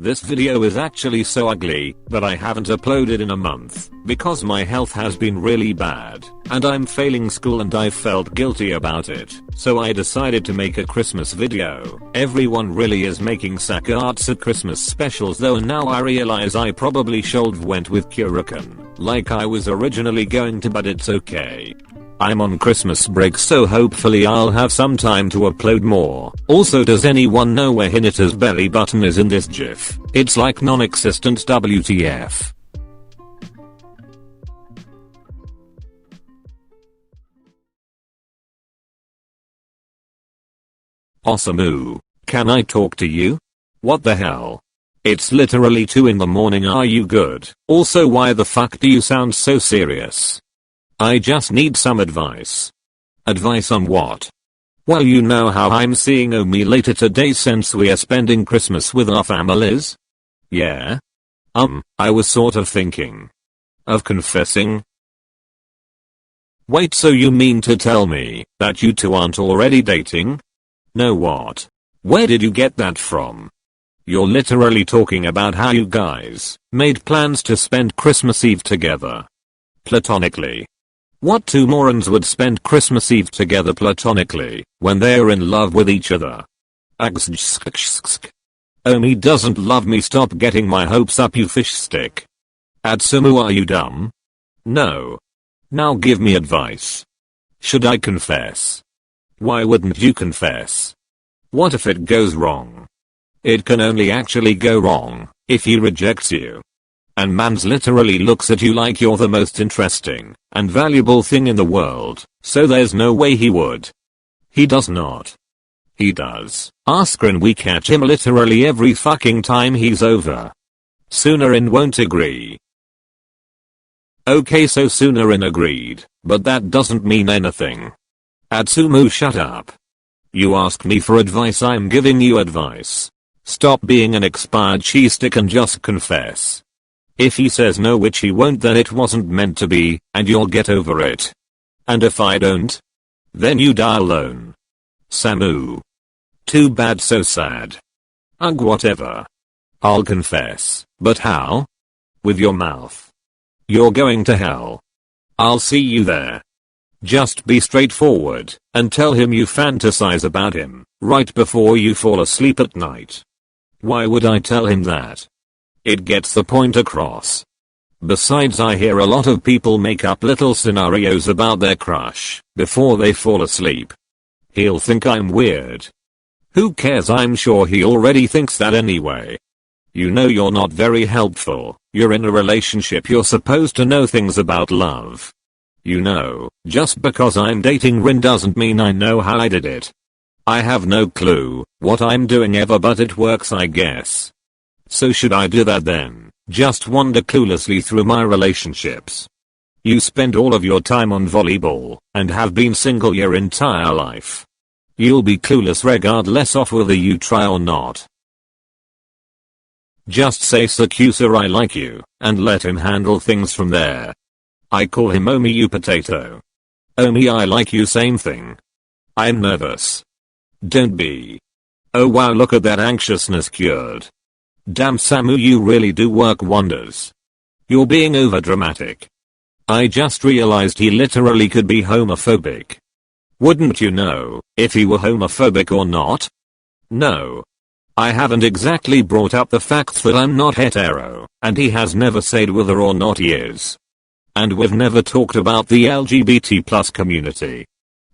This video is actually so ugly that I haven't uploaded in a month because my health has been really bad and I'm failing school and I felt guilty about it. So I decided to make a Christmas video. Everyone really is making sakuatsu Christmas specials though, and now I realize I probably should've went with Kurikan like I was originally going to, but it's okay. I'm on Christmas break, so hopefully I'll have some time to upload more. Also, does anyone know where Hinata's belly button is in this gif? It's like non-existent, WTF. Osamu, can I talk to you? What the hell? It's literally 2 in the morning, are you good? Also, why the fuck do you sound so serious? I just need some advice. Advice on what? Well, you know how I'm seeing Omi later today since we are spending Christmas with our families? Yeah? I was sort of thinking of confessing. Wait, so you mean to tell me that you two aren't already dating? No, what? Where did you get that from? You're literally talking about how you guys made plans to spend Christmas Eve together. Platonically. What two morons would spend Christmas Eve together platonically when they're in love with each other? Omi doesn't love me, stop getting my hopes up, you fish stick. Atsumu, are you dumb? No. Now give me advice. Should I confess? Why wouldn't you confess? What if it goes wrong? It can only actually go wrong if he rejects you. And mans literally looks at you like you're the most interesting and valuable thing in the world, so there's no way he would. He does not. He does. Askren, we catch him literally every fucking time he's over. Sunarin won't agree. Okay, so Sunarin agreed, but that doesn't mean anything. Atsumu, shut up. You ask me for advice, I'm giving you advice. Stop being an expired cheese stick and just confess. If he says no, which he won't, then it wasn't meant to be, and you'll get over it. And if I don't, then you die alone. Samu. Too bad, so sad. Ugh, whatever. I'll confess, but how? With your mouth. You're going to hell. I'll see you there. Just be straightforward and tell him you fantasize about him right before you fall asleep at night. Why would I tell him that? It gets the point across. Besides, I hear a lot of people make up little scenarios about their crush before they fall asleep. He'll think I'm weird. Who cares, I'm sure he already thinks that anyway. You know, you're not very helpful. You're in a relationship, you're supposed to know things about love. You know, just because I'm dating Rin doesn't mean I know how I did it. I have no clue what I'm doing ever, but it works, I guess. So should I do that then? Just wander cluelessly through my relationships? You spend all of your time on volleyball and have been single your entire life. You'll be clueless regardless of whether you try or not. Just say, Sakusa, I like you, and let him handle things from there. I call him Omi, you potato. Omi, I like you, same thing. I'm nervous. Don't be. Oh wow, look at that anxiousness cured. Damn, Samu, you really do work wonders. You're being overdramatic. I just realized he literally could be homophobic. Wouldn't you know if he were homophobic or not? No. I haven't exactly brought up the fact that I'm not hetero, and he has never said whether or not he is. And we've never talked about the LGBT+ community.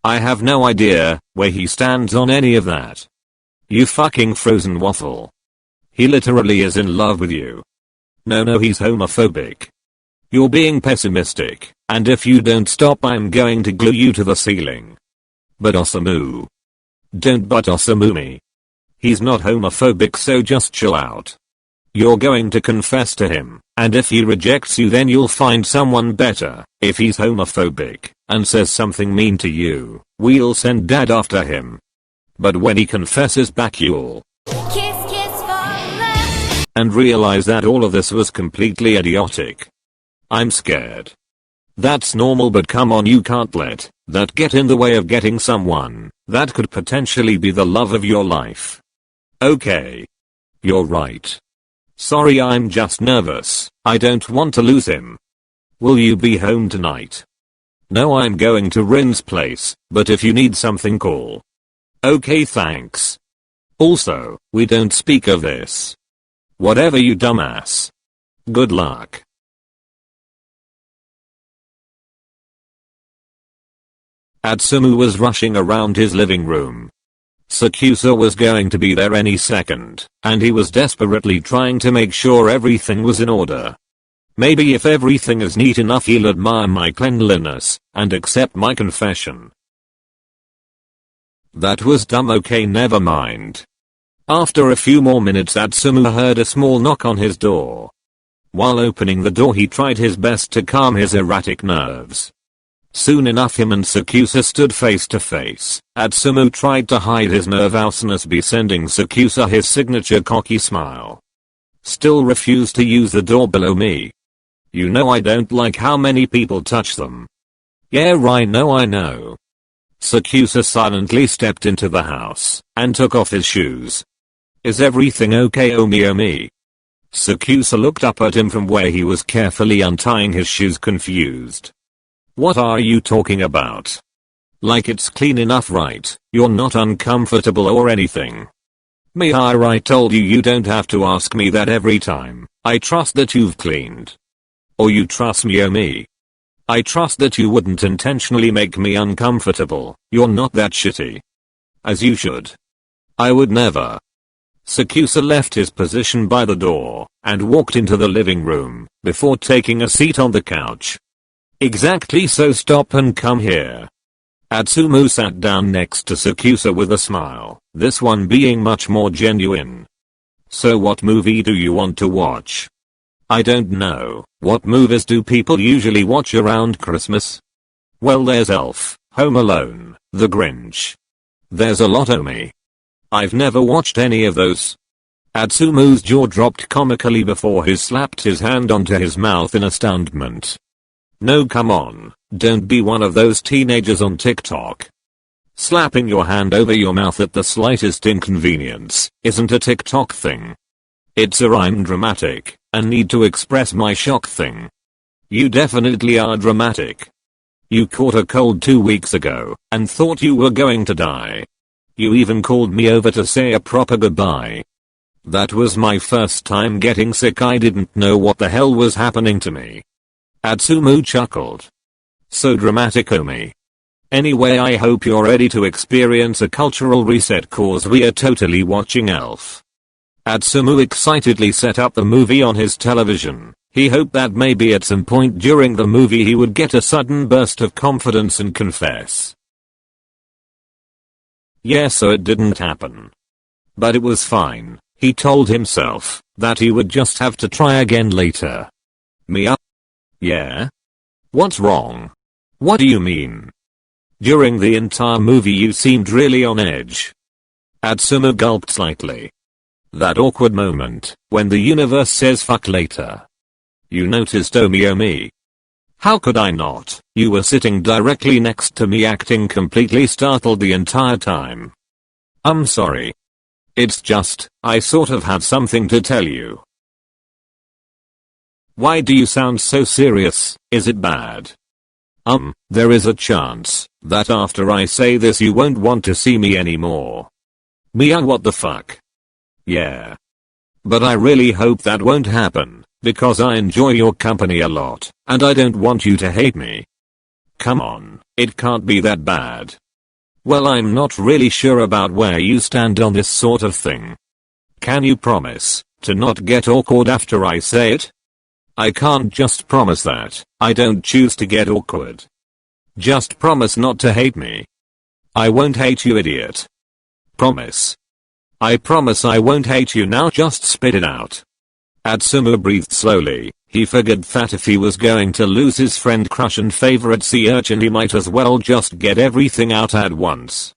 I have no idea where he stands on any of that. You fucking frozen waffle. He literally is in love with you. No, he's homophobic. You're being pessimistic, and if you don't stop, I'm going to glue you to the ceiling. But Osamu. Don't but Osamu me. He's not homophobic, so just chill out. You're going to confess to him, and if he rejects you, then you'll find someone better. If he's homophobic and says something mean to you, we'll send dad after him. But when he confesses back, you'll and realize that all of this was completely idiotic. I'm scared. That's normal, but come on, you can't let that get in the way of getting someone that could potentially be the love of your life. Okay. You're right. Sorry, I'm just nervous. I don't want to lose him. Will you be home tonight? No, I'm going to Rin's place, but if you need something, call. Okay, thanks. Also, we don't speak of this. Whatever, you dumbass. Good luck. Atsumu was rushing around his living room. Sakusa was going to be there any second, and he was desperately trying to make sure everything was in order. Maybe if everything is neat enough, he'll admire my cleanliness and accept my confession. That was dumb. Okay, never mind. After a few more minutes, Atsumu heard a small knock on his door. While opening the door, he tried his best to calm his erratic nerves. Soon enough, him and Sakusa stood face to face. Atsumu tried to hide his nervousness by sending Sakusa his signature cocky smile. Still refused to use the door below me. You know I don't like how many people touch them. Yeah, right, no, I know. Sakusa silently stepped into the house and took off his shoes. Is everything okay, Omi? Sakusa looked up at him from where he was carefully untying his shoes, confused. What are you talking about? Like, it's clean enough, right? You're not uncomfortable or anything. I told you you don't have to ask me that every time. I trust that you've cleaned. Or you trust me, Omi? I trust that you wouldn't intentionally make me uncomfortable. You're not that shitty. As you should. I would never. Sakusa left his position by the door and walked into the living room before taking a seat on the couch. Exactly, so stop and come here. Atsumu sat down next to Sakusa with a smile, this one being much more genuine. So what movie do you want to watch? I don't know. What movies do people usually watch around Christmas? Well, there's Elf, Home Alone, The Grinch. There's a lot, Omi. I've never watched any of those. Atsumu's jaw dropped comically before he slapped his hand onto his mouth in astoundment. No, come on, don't be one of those teenagers on TikTok. Slapping your hand over your mouth at the slightest inconvenience isn't a TikTok thing. It's a I'm dramatic and need to express my shock thing. You definitely are dramatic. You caught a cold 2 weeks ago and thought you were going to die. You even called me over to say a proper goodbye. That was my first time getting sick. I didn't know what the hell was happening to me. Atsumu chuckled. So dramatic, Omi. Anyway, I hope you're ready to experience a cultural reset, cause we are totally watching Elf. Atsumu excitedly set up the movie on his television. He hoped that maybe at some point during the movie he would get a sudden burst of confidence and confess. Yeah, so it didn't happen. But it was fine. He told himself that he would just have to try again later. Mia? Yeah? What's wrong? What do you mean? During the entire movie you seemed really on edge. Atsumu gulped slightly. That awkward moment when the universe says fuck later. You noticed, Omi? How could I not? You were sitting directly next to me acting completely startled the entire time. I'm sorry. It's just, I sort of had something to tell you. Why do you sound so serious? Is it bad? There is a chance that after I say this you won't want to see me anymore. Mia, what the fuck? Yeah. But I really hope that won't happen, because I enjoy your company a lot, and I don't want you to hate me. Come on, it can't be that bad. Well, I'm not really sure about where you stand on this sort of thing. Can you promise to not get awkward after I say it? I can't just promise that. I don't choose to get awkward. Just promise not to hate me. I won't hate you, idiot. Promise. I promise I won't hate you. Now just spit it out. Atsumu breathed slowly. He figured that if he was going to lose his friend crush and favorite sea urchin, he might as well just get everything out at once.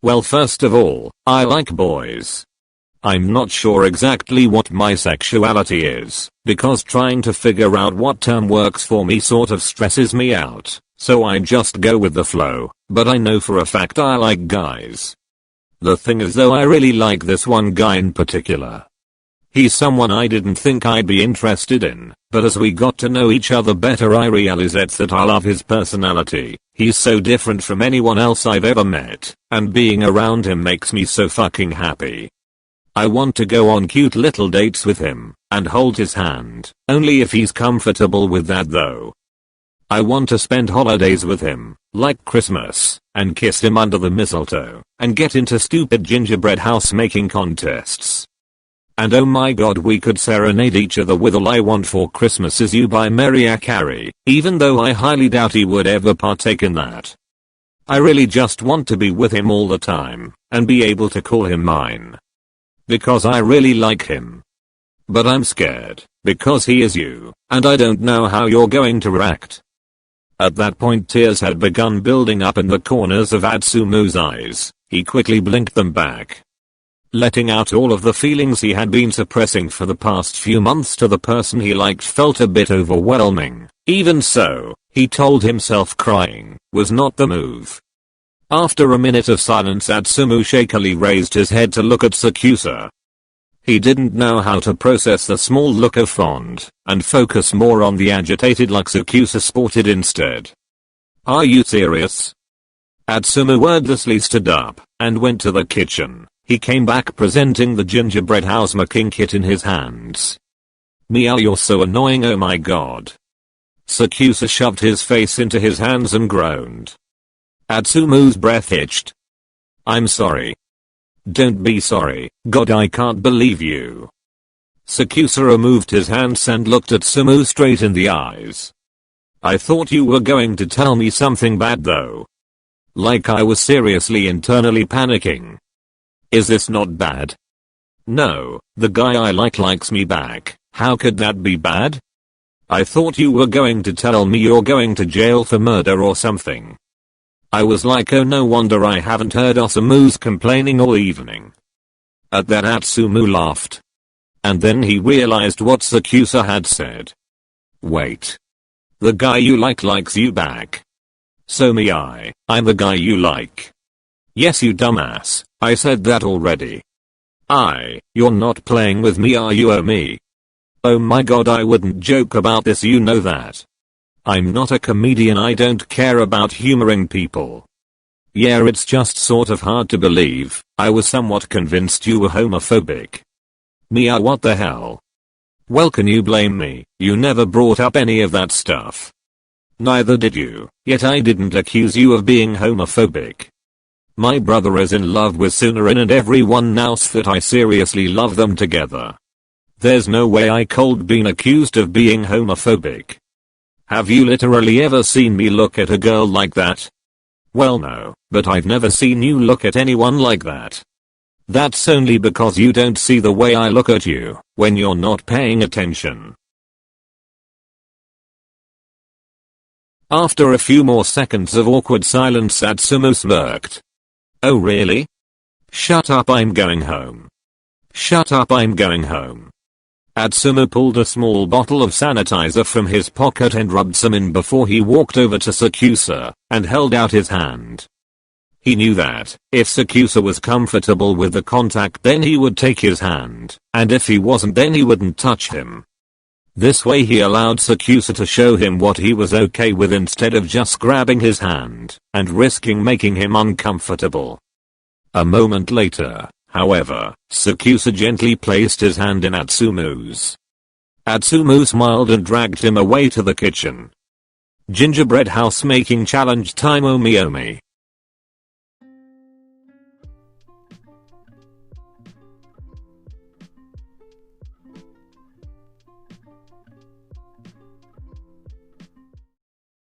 Well, first of all, I like boys. I'm not sure exactly what my sexuality is, because trying to figure out what term works for me sort of stresses me out, so I just go with the flow, but I know for a fact I like guys. The thing is though, I really like this one guy in particular. He's someone I didn't think I'd be interested in, but as we got to know each other better I realized that I love his personality. He's so different from anyone else I've ever met, and being around him makes me so fucking happy. I want to go on cute little dates with him, and hold his hand, only if he's comfortable with that though. I want to spend holidays with him, like Christmas, and kiss him under the mistletoe, and get into stupid gingerbread house making contests. And oh my god, we could serenade each other with All I Want for Christmas Is You by Mariah Carey, even though I highly doubt he would ever partake in that. I really just want to be with him all the time, and be able to call him mine. Because I really like him. But I'm scared, because he is you, and I don't know how you're going to react. At that point tears had begun building up in the corners of Atsumu's eyes. He quickly blinked them back, letting out all of the feelings he had been suppressing for the past few months to the person he liked felt a bit overwhelming. Even so, he told himself crying was not the move. After a minute of silence, Atsumu shakily raised his head to look at Sakusa. He didn't know how to process the small look of fond, and focus more on the agitated look Sakusa sported instead. Are you serious? Atsumu wordlessly stood up, and went to the kitchen. He came back presenting the gingerbread house making kit in his hands. Meow, you're so annoying, oh my god. Sakusa shoved his face into his hands and groaned. Atsumu's breath hitched. I'm sorry. Don't be sorry, god I can't believe you. Sakusa removed his hands and looked Atsumu straight in the eyes. I thought you were going to tell me something bad though. Like I was seriously internally panicking. Is this not bad? No, the guy I like likes me back. How could that be bad? I thought you were going to tell me you're going to jail for murder or something. I was like, oh no wonder I haven't heard Osamu's complaining all evening. At that Atsumu laughed. And then he realized what Sakusa had said. Wait. The guy you like likes you back. So I'm the guy you like. Yes you dumbass, I said that already. You're not playing with me, are you? Oh me. Oh my god, I wouldn't joke about this, you know that. I'm not a comedian, I don't care about humoring people. Yeah, it's just sort of hard to believe, I was somewhat convinced you were homophobic. Mia, what the hell? Well, can you blame me? You never brought up any of that stuff. Neither did you, yet I didn't accuse you of being homophobic. My brother is in love with Sunarin and everyone knows that I seriously love them together. There's no way I could been accused of being homophobic. Have you literally ever seen me look at a girl like that? Well no, but I've never seen you look at anyone like that. That's only because you don't see the way I look at you, when you're not paying attention. After a few more seconds of awkward silence, Atsumu smirked. Oh really? Shut up, I'm going home. Shut up, I'm going home. Atsumu pulled a small bottle of sanitizer from his pocket and rubbed some in before he walked over to Sakusa, and held out his hand. He knew that, if Sakusa was comfortable with the contact then he would take his hand, and if he wasn't then he wouldn't touch him. This way he allowed Sakusa to show him what he was okay with instead of just grabbing his hand, and risking making him uncomfortable. A moment later, however, Sakusa gently placed his hand in Atsumu's. Atsumu smiled and dragged him away to the kitchen. Gingerbread house making challenge time, Omi Omi.